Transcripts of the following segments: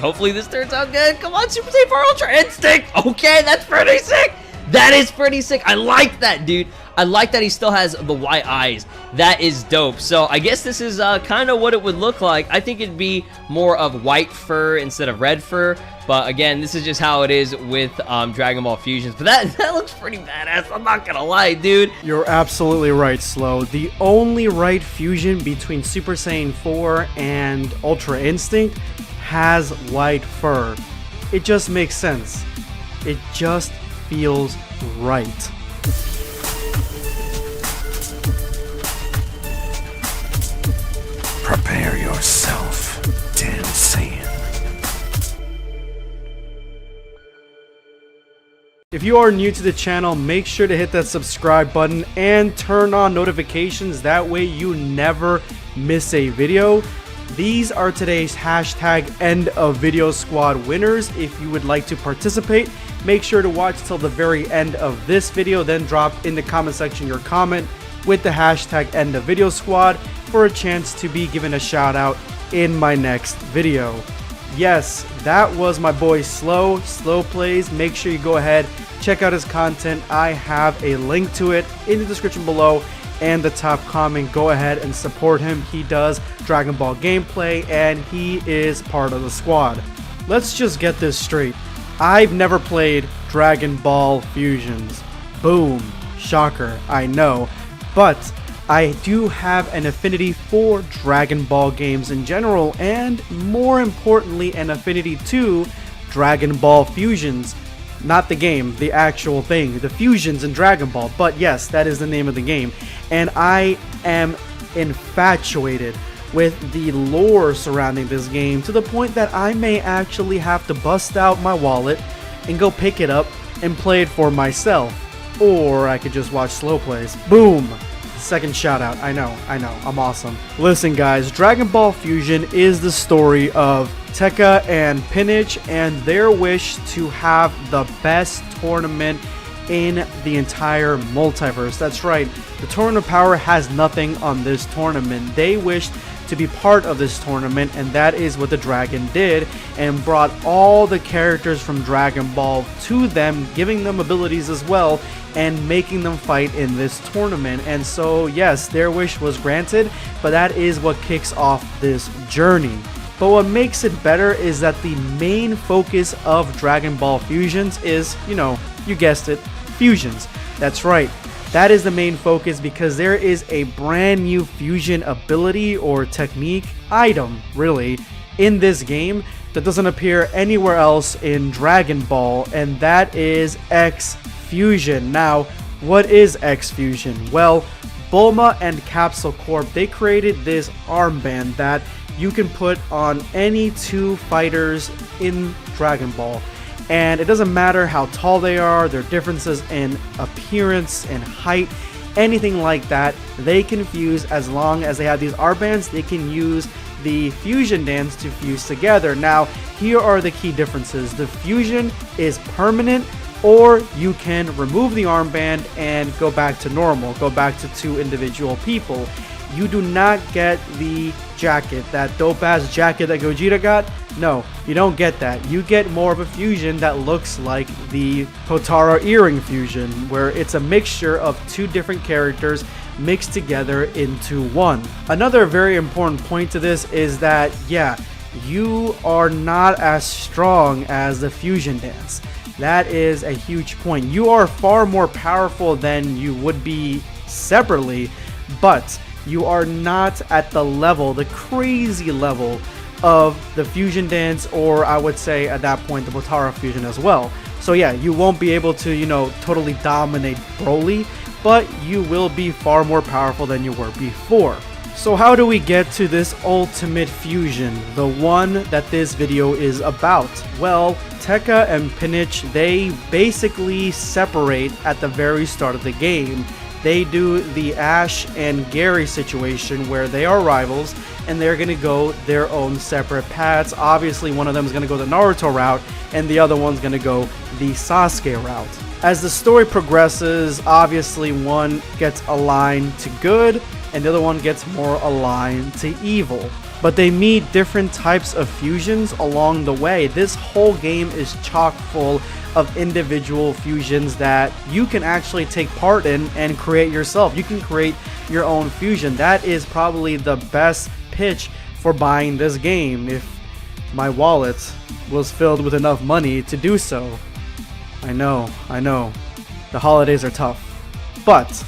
Hopefully this turns out good. Come on, Super Saiyan 4 Ultra Instinct. Okay, that's pretty sick. That is pretty sick. I like that, dude. I like that he still has the white eyes. That is dope. So I guess this is kind of what it would look like. I think it'd be more of white fur instead of red fur. But again, this is just how it is with Dragon Ball Fusions. But that looks pretty badass. I'm not gonna lie, dude. You're absolutely right, Slow. The only right fusion between Super Saiyan 4 and Ultra Instinct has white fur. It just makes sense. It just feels right. Prepare yourself, Dan Saiyan. If you are new to the channel, make sure to hit that subscribe button and turn on notifications. That way you never miss a video. These are today's hashtag end of video squad winners. If you would like to participate, make sure to watch till the very end of this video, then drop in the comment section your comment with the hashtag end of video squad for a chance to be given a shout out in my next video. Yes, that was my boy Slow Plays. Make sure you go ahead, check out his content. I have a link to it in the description below and the top comment. Go ahead and support him. He does Dragon Ball gameplay and he is part of the squad. Let's just get this straight. I've never played Dragon Ball Fusions. Boom. Shocker, I know. But I do have an affinity for Dragon Ball games in general, and more importantly, an affinity to Dragon Ball Fusions. Not the game, the actual thing, the fusions in Dragon Ball, but yes, that is the name of the game. And I am infatuated with the lore surrounding this game to the point that I may actually have to bust out my wallet and go pick it up and play it for myself. Or I could just watch Slow Plays. Boom! Second shout out. I know, I'm awesome. Listen guys, Dragon Ball Fusion is the story of Tekka and Pinich and their wish to have the best tournament in the entire multiverse. That's right, the Tournament of Power has nothing on this tournament. They wished to be part of this tournament, and that is what the Dragon did, and brought all the characters from Dragon Ball to them, giving them abilities as well, and making them fight in this tournament. And so yes, their wish was granted, but that is what kicks off this journey. But what makes it better is that the main focus of Dragon Ball Fusions is, you guessed it, fusions. That's right. That is the main focus because there is a brand new fusion ability or technique, item really, in this game that doesn't appear anywhere else in Dragon Ball, and that is X Fusion. Now, what is X Fusion? Well, Bulma and Capsule Corp, they created this armband that you can put on any two fighters in Dragon Ball. And it doesn't matter how tall they are, their differences in appearance and height, anything like that, they can fuse. As long as they have these armbands, they can use the fusion dance to fuse together. Now, here are the key differences. The fusion is permanent, or you can remove the armband and go back to normal, go back to two individual people. You do not get the jacket, that dope ass jacket that Gogeta got. No, you don't get that. You get more of a fusion that looks like the Potara earring fusion, where it's a mixture of two different characters mixed together into one. Another very important point to this is that, yeah, you are not as strong as the fusion dance. That is a huge point. You are far more powerful than you would be separately, but you are not at the level, the crazy level of the fusion dance, or I would say at that point the Potara fusion as well. So yeah, you won't be able to, totally dominate Broly, but you will be far more powerful than you were before. So how do we get to this ultimate fusion, the one that this video is about? Well, Tekka and Pinich, they basically separate at the very start of the game. They do the Ash and Gary situation where they are rivals and they're going to go their own separate paths. Obviously, one of them is going to go the Naruto route and the other one's going to go the Sasuke route. As the story progresses, obviously one gets aligned to good and the other one gets more aligned to evil. but they meet different types of fusions along the way. This whole game is chock full of individual fusions that you can actually take part in and create yourself. You can create your own fusion. That is probably the best pitch for buying this game if my wallet was filled with enough money to do so. I know, the holidays are tough, but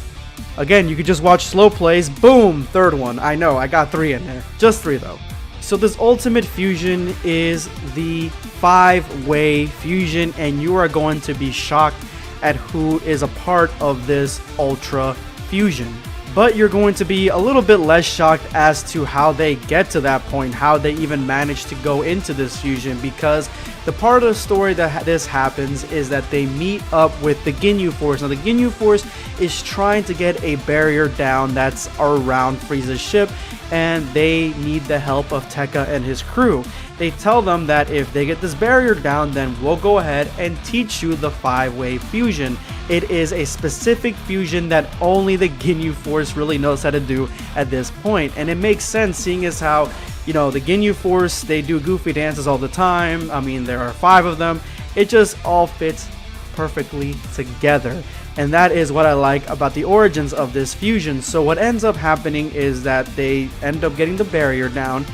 again, you could just watch slow plays. Boom, third one. I know, I got 3 in there, just 3 though. So this ultimate fusion is the 5-way fusion, and you are going to be shocked at who is a part of this ultra fusion. But you're going to be a little bit less shocked as to how they get to that point, how they even manage to go into this fusion, because the part of the story that this happens is that they meet up with the Ginyu Force. Now the Ginyu Force is trying to get a barrier down that's around Frieza's ship, and they need the help of Tekka and his crew. They tell them that if they get this barrier down, then we'll go ahead and teach you the 5-way fusion. It is a specific fusion that only the Ginyu Force really knows how to do at this point. And it makes sense, seeing as how, you know, the Ginyu Force, they do goofy dances all the time. I mean, there are 5 of them. It just all fits perfectly together. And that is what I like about the origins of this fusion. So what ends up happening is that they end up getting the barrier down,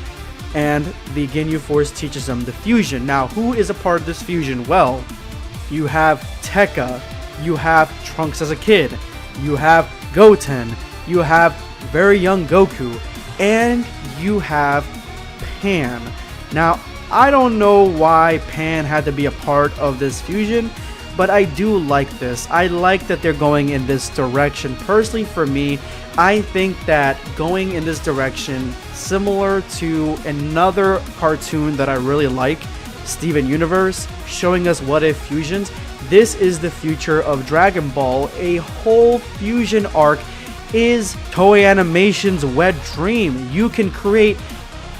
and the Ginyu Force teaches them the fusion. Now, who is a part of this fusion? Well, you have Tekka, you have Trunks as a kid, you have Goten, you have very young Goku, and you have Pan. Now, I don't know why Pan had to be a part of this fusion, but I do like this. I like that they're going in this direction. Personally, for me, I think that going in this direction, similar to another cartoon that I really like, Steven Universe, showing us what if fusions, this is the future of Dragon Ball. A whole fusion arc is Toei Animation's wet dream. You can create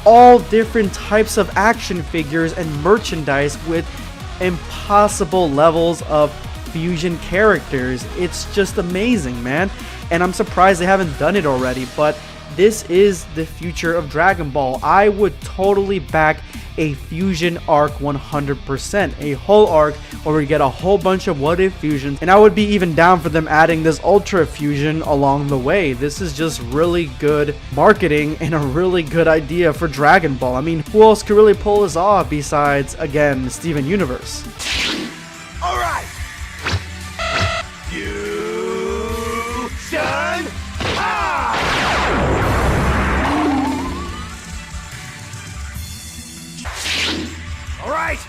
all different types of action figures and merchandise with impossible levels of fusion characters. It's just amazing, man. And I'm surprised they haven't done it already, but this is the future of Dragon Ball. I would totally back a fusion arc 100%. A whole arc where we get a whole bunch of what if fusions, and I would be even down for them adding this ultra fusion along the way. This is just really good marketing and a really good idea for Dragon Ball. I mean, who else could really pull this off besides, again, Steven Universe? All right. Fusion. All right.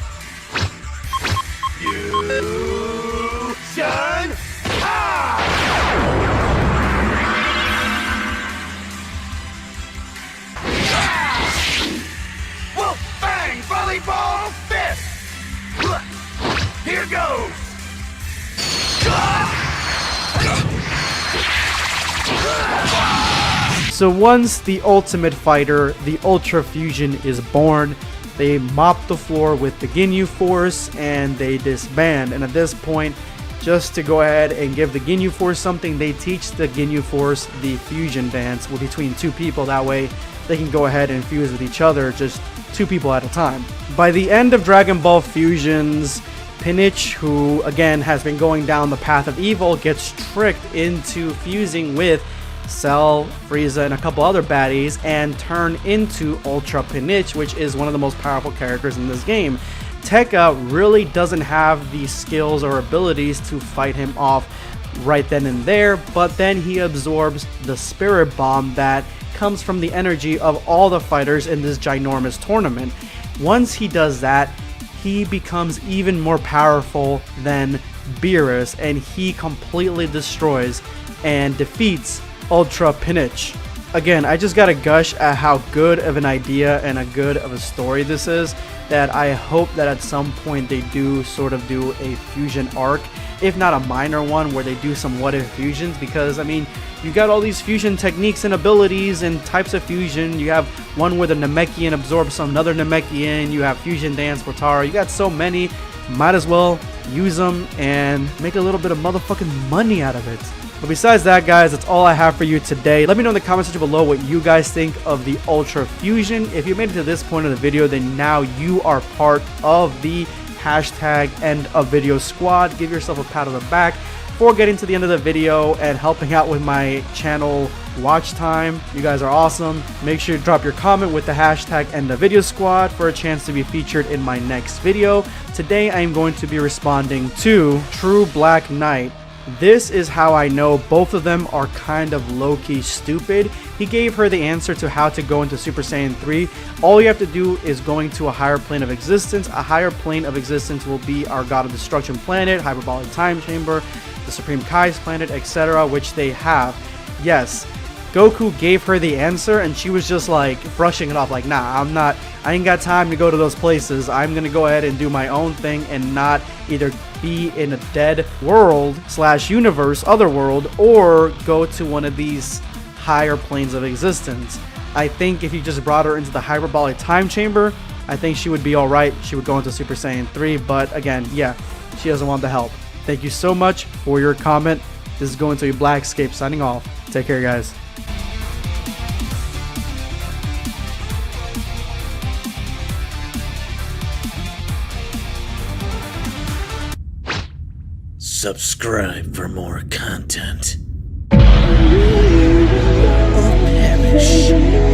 Fusion. Wolf Bang Volleyball Fist. Here goes. So once the Ultimate Fighter, the Ultra Fusion, is born, they mop the floor with the Ginyu Force and they disband. And at this point, just to go ahead and give the Ginyu Force something, they teach the Ginyu Force the fusion dance between 2 people. That way they can go ahead and fuse with each other, just 2 people at a time. By the end of Dragon Ball Fusions, Pinich, who again has been going down the path of evil, gets tricked into fusing with Cell, Frieza, and a couple other baddies and turn into Ultra Pinich, which is one of the most powerful characters in this game. Tekka really doesn't have the skills or abilities to fight him off right then and there, but then he absorbs the Spirit Bomb that comes from the energy of all the fighters in this ginormous tournament. Once he does that, he becomes even more powerful than Beerus, and he completely destroys and defeats Ultra Pinich. Again, I just gotta gush at how good of an idea and a good of a story this is, that I hope that at some point they do sort of do a fusion arc, if not a minor one where they do some what if fusions, because I mean, you got all these fusion techniques and abilities and types of fusion. You have one where the Namekian absorbs another Namekian, you have fusion dance for Tara, you got so many, might as well use them and make a little bit of motherfucking money out of it. But besides that, guys, that's all I have for you today. Let me know in the comment section below what you guys think of the Ultra Fusion. If you made it to this point of the video, then now you are part of the hashtag end of video squad. Give yourself a pat on the back for getting to the end of the video and helping out with my channel watch time. You guys are awesome. Make sure you drop your comment with the hashtag end of video squad for a chance to be featured in my next video. Today I am going to be responding to True Black Knight. This is how I know both of them are kind of low-key stupid. He gave her the answer to how to go into Super Saiyan 3. All you have to do is going to a higher plane of existence. A higher plane of existence will be our God of Destruction planet, Hyperbolic Time Chamber, the Supreme Kai's planet, etc., which they have. Yes, Goku gave her the answer and she was just like brushing it off like, nah, I ain't got time to go to those places. I'm gonna go ahead and do my own thing and not either be in a dead world / universe, other world, or go to one of these higher planes of existence. I think if you just brought her into the Hyperbolic Time Chamber, I think she would be alright. She would go into Super Saiyan 3, but again, yeah, she doesn't want the help. Thank you so much for your comment. This is going to be BlackScape signing off. Take care, guys. Subscribe for more content. Or perish.